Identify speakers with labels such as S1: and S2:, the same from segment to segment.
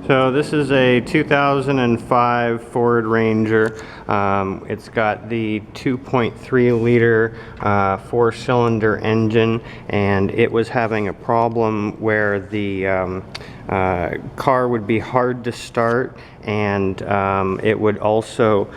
S1: So this is a 2005 Ford Ranger. It's got the 2.3 liter 4-cylinder engine, and it was having a problem where the car would be hard to start, and it would also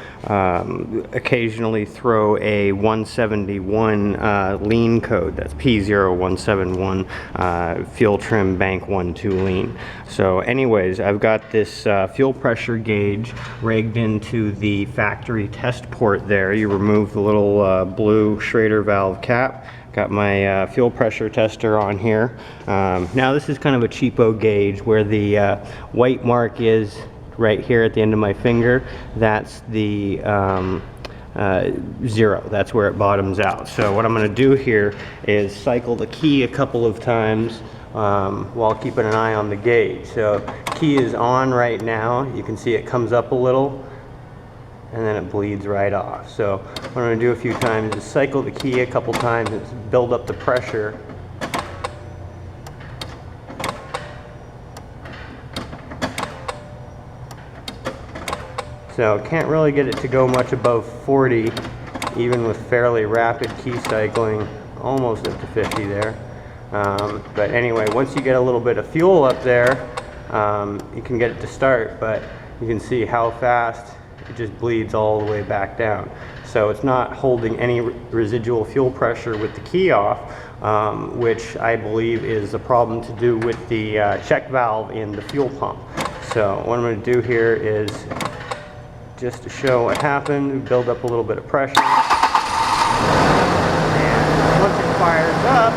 S1: occasionally throw a 171 lean code. That's P0171 fuel trim bank 1-2 lean. So anyways, I've got this fuel pressure gauge rigged into the factory test port there. You remove the little blue Schrader valve cap. Got my fuel pressure tester on here. Now this is kind of a cheapo gauge where the white mark is right here at the end of my finger. That's the 0. That's where it bottoms out. So what I'm going to do here is cycle the key a couple of times while keeping an eye on the gauge. So key is on right now. You can see it comes up a little and then it bleeds right off. So what I'm going to do a few times is cycle the key a couple times and build up the pressure. So can't really get it to go much above 40, even with fairly rapid key cycling, almost up to 50 there. But anyway, once you get a little bit of fuel up there, you can get it to start, but you can see how fast it just bleeds all the way back down. So it's not holding any residual fuel pressure with the key off, which I believe is a problem to do with the check valve in the fuel pump. So what I'm going to do here is, just to show what happened, build up a little bit of pressure. And once it fires up,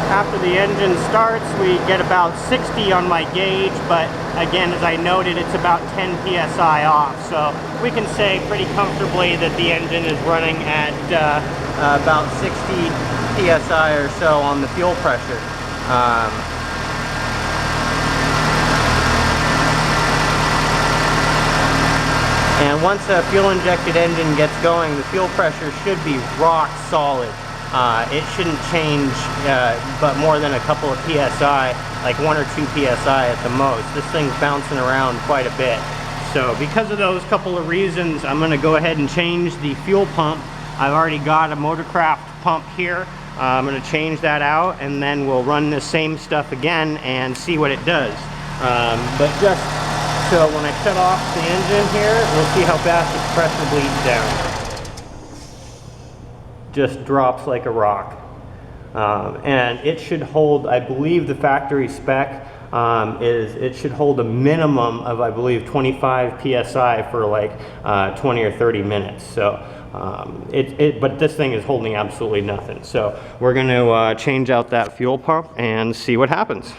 S1: after the engine starts, we get about 60 on my gauge, but again, as I noted, it's about 10 psi off. So we can say pretty comfortably that the engine is running at about 60 psi or so on the fuel pressure. And once a fuel-injected engine gets going, the fuel pressure should be rock solid. It shouldn't change but more than a couple of psi, like 1 or 2 psi at the most. This thing's bouncing around quite a bit. So because of those couple of reasons, I'm going to go ahead and change the fuel pump. I've already got a Motorcraft pump here. I'm going to change that out, and then we'll run the same stuff again and see what it does. But just so when I shut off the engine here, we'll see how fast the pressure bleeds down. Just drops like a rock. And it should hold, I believe the factory spec is it should hold a minimum of, I believe, 25 psi for like 20 or 30 minutes. So but this thing is holding absolutely nothing. So we're going to change out that fuel pump and see what happens.